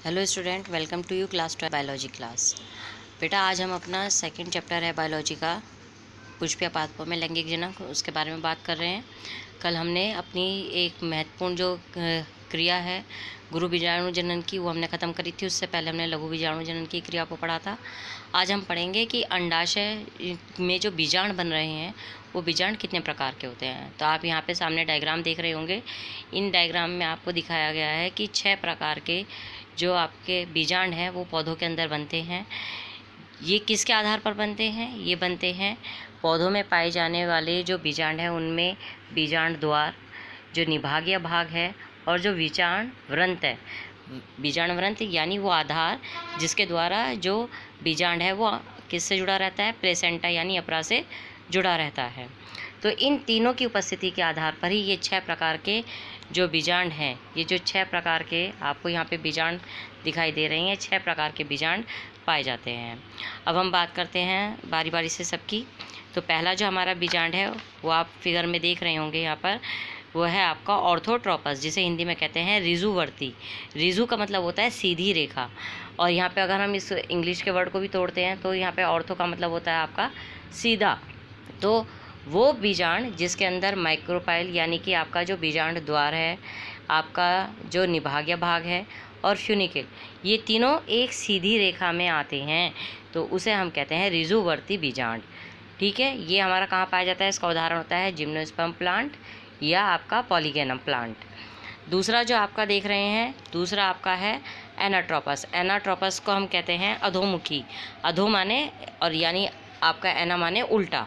Hello student, welcome to you class 12 biology class. बेटा, आज हम अपना सेकंड चैप्टर है बायोलॉजी का, पुष्पीय पादपों में लैंगिक जनन, उसके बारे में बात कर रहे हैं। कल हमने अपनी एक महत्वपूर्ण जो क्रिया है गुरु बीजाणु जनन की, वो हमने ख़त्म करी थी। उससे पहले हमने लघु बीजाणु जनन की क्रिया को पढ़ा था। आज हम पढ़ेंगे कि अंडाशय में जो बीजाणु बन रहे हैं वो बीजाणु कितने प्रकार के होते हैं। तो आप यहाँ पे सामने डायग्राम देख रहे होंगे। इन डायग्राम में आपको दिखाया गया है कि 6 प्रकार के जो आपके बीजांड हैं वो पौधों के अंदर बनते हैं। ये किसके आधार पर बनते हैं? ये बनते हैं पौधों में पाए जाने वाले जो बीजांड हैं उनमें बीजांड द्वार, जो निभागीय भाग है, और जो बीजांड व्रंत है। बीजांड व्रंत यानी वो आधार जिसके द्वारा जो बीजांड है वो किससे जुड़ा रहता है? प्लेसेंटा यानी अपरा से जुड़ा रहता है। तो इन तीनों की उपस्थिति के आधार पर ही ये 6 प्रकार के जो बीजांड हैं, ये जो 6 प्रकार के आपको यहाँ पे बीजांड दिखाई दे रही हैं, 6 प्रकार के बीजांड पाए जाते हैं। अब हम बात करते हैं बारी बारी से सबकी। तो पहला जो हमारा बीजांड है वो आप फिगर में देख रहे होंगे यहाँ पर, वो है आपका ऑर्थोट्रोपस, जिसे हिंदी में कहते हैं रिजुवर्ती। रिजु का मतलब होता है सीधी रेखा, और यहाँ पे अगर हम इस इंग्लिश के वर्ड को भी तोड़ते हैं तो यहाँ पे ऑर्थो का मतलब होता है आपका सीधा। तो वो बीजांड जिसके अंदर माइक्रोपाइल यानी कि आपका जो बीजांड द्वार है, आपका जो निभागीय भाग है, और फ्यूनिकल, ये तीनों एक सीधी रेखा में आते हैं, तो उसे हम कहते हैं रिजुवर्ती बीजांड। ठीक है, ये हमारा कहाँ पाया जाता है? इसका उदाहरण होता है जिम्नोस्पर्म प्लांट या आपका पॉलीगेनम प्लांट। दूसरा जो आपका देख रहे हैं, दूसरा आपका है एनाट्रोपस। एनाट्रोपस को हम कहते हैं अधोमुखी। अधो माने और यानी आपका एना माने उल्टा।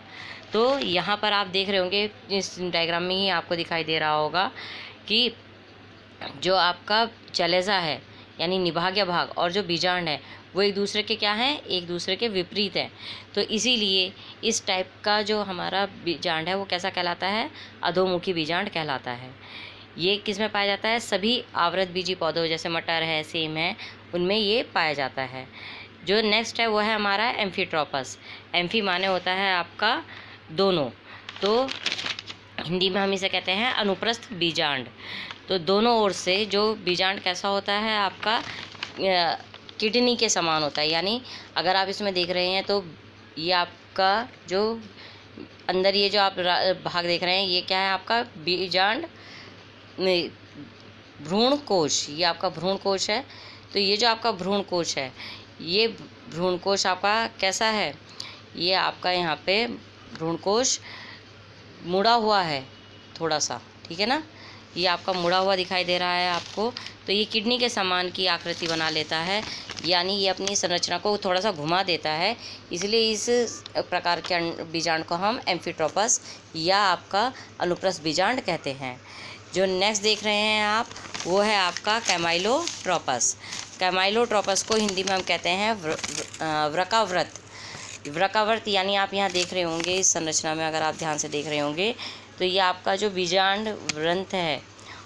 तो यहाँ पर आप देख रहे होंगे, इस डायग्राम में ही आपको दिखाई दे रहा होगा कि जो आपका चलेजा है यानी निभागीय भाग और जो बीजांड है वो एक दूसरे के क्या हैं? एक दूसरे के विपरीत हैं। तो इसीलिए इस टाइप का जो हमारा बीजांड है वो कैसा कहलाता है? अधोमुखी बीजांड कहलाता है। ये किस में पाया जाता है? सभी आवृत बीजी पौधों जैसे मटर है, सेम है, उनमें ये पाया जाता है। जो नेक्स्ट है वो है हमारा एम्फीट्रोपस। एम्फी माने होता है आपका दोनों, तो हिंदी में हम इसे कहते हैं अनुप्रस्थ बीजांड। तो दोनों ओर से जो बीजांड कैसा होता है आपका किडनी के समान होता है। यानी अगर आप इसमें देख रहे हैं तो ये आपका जो अंदर ये जो आप भाग देख रहे हैं ये क्या है? आपका बीजांड भ्रूण कोश। ये आपका भ्रूण कोश है। तो ये जो आपका भ्रूण कोश है, ये भ्रूण कोश आपका कैसा है? ये आपका यहाँ पे भ्रूण कोश मुड़ा हुआ है थोड़ा सा, ठीक है ना? ये आपका मुड़ा हुआ दिखाई दे रहा है आपको। तो ये किडनी के समान की आकृति बना लेता है, यानी ये अपनी संरचना को थोड़ा सा घुमा देता है। इसलिए इस प्रकार के बीजांड को हम एम्फीट्रोपस या आपका अनुप्रस्थ बीजांड कहते हैं। जो नेक्स्ट देख रहे हैं आप, वो है आपका कैमाइलोट्रोपस। कैमाइलोट्रोपस को हिंदी में हम कहते हैं वृकाव्रत। वृकाव्रत यानी आप यहाँ देख रहे होंगे इस संरचना में, अगर आप ध्यान से देख रहे होंगे तो ये आपका जो बीजांड व्रंत है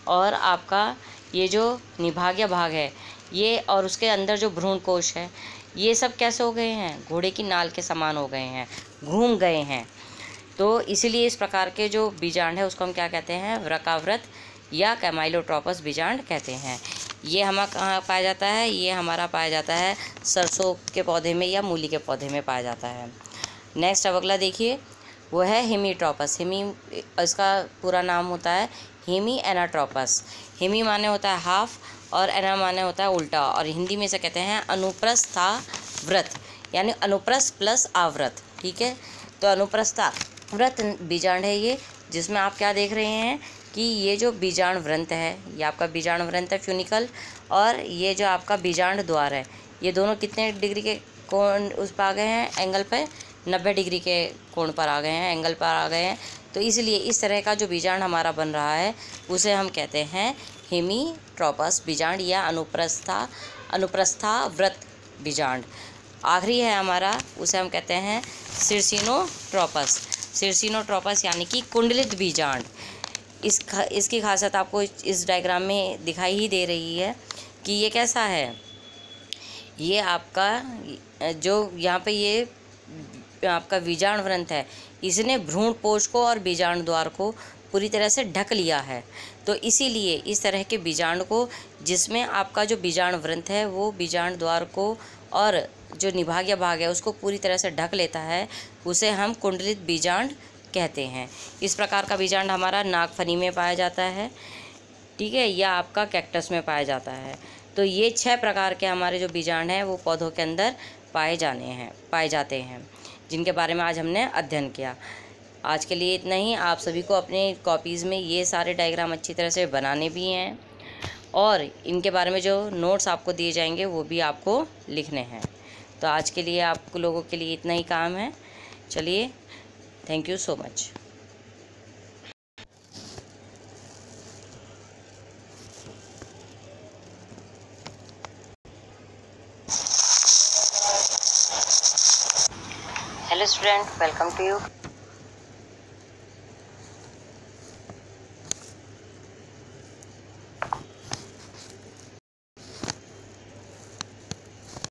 और आपका ये जो निभागीय भाग है ये, और उसके अंदर जो भ्रूण कोश है, ये सब कैसे हो गए हैं? घोड़े की नाल के समान हो गए हैं, घूम गए हैं। तो इसीलिए इस प्रकार के जो बीजांड है उसको हम क्या कहते हैं? वृकाव्रत या कैमाइलोट्रोपस बीजांड कहते हैं। ये हमारा कहाँ पाया जाता है? ये हमारा पाया जाता है सरसों के पौधे में या मूली के पौधे में पाया जाता है। नेक्स्ट अब अगला देखिए, वो है हेमीट्रोपस। इसका पूरा नाम होता है हेमी एनाट्रोपस। हेमी माने होता है हाफ और एना माने होता है उल्टा, और हिंदी में इसे कहते हैं अनुप्रस्थाव्रत यानी अनुप्रस्थ प्लस आवृत। ठीक है, तो अनुप्रस्थाव्रत बीजांड है ये, जिसमें आप क्या देख रहे हैं कि ये जो बीजांड व्रंत है, ये आपका बीजांड व्रंत है फ्यूनिकल, और ये जो आपका बीजांड द्वार है, ये दोनों कितने डिग्री के कोण उस पर आ गए हैं? एंगल पे 90 डिग्री के कोण पर आ गए हैं, एंगल पर आ गए हैं। तो इसलिए इस तरह का जो बीजांड हमारा बन रहा है उसे हम कहते हैं हेमीट्रोपस बीजांड या अनुप्रस्थाव्रत बीजांड। आखिरी है हमारा, उसे हम कहते हैं सिरसिनोट्रोपस। सिरसिनोट्रोपस यानी कि कुंडलित बीजांड। इसकी खासियत आपको इस डायग्राम में दिखाई ही दे रही है कि ये कैसा है। ये आपका जो यहाँ पे ये आपका बीजांड व्रंत है, इसने भ्रूण पोष को और बीजांड द्वार को पूरी तरह से ढक लिया है। तो इसीलिए इस तरह के बीजांड को, जिसमें आपका जो बीजांड वृंत है वो बीजांड द्वार को और जो निभाग्य भाग है उसको पूरी तरह से ढक लेता है, उसे हम कुंडलित बीजांड कहते हैं। इस प्रकार का बीजांड हमारा नागफनी में पाया जाता है, ठीक है, या आपका कैक्टस में पाया जाता है। तो ये 6 प्रकार के हमारे जो बीजांड हैं वो पौधों के अंदर पाए जाते हैं, जिनके बारे में आज हमने अध्ययन किया। आज के लिए इतना ही। आप सभी को अपने कॉपीज़ में ये सारे डायग्राम अच्छी तरह से बनाने भी हैं और इनके बारे में जो नोट्स आपको दिए जाएंगे वो भी आपको लिखने हैं। तो आज के लिए आप लोगों के लिए इतना ही काम है। चलिए, thank you so much. Hello student, welcome to you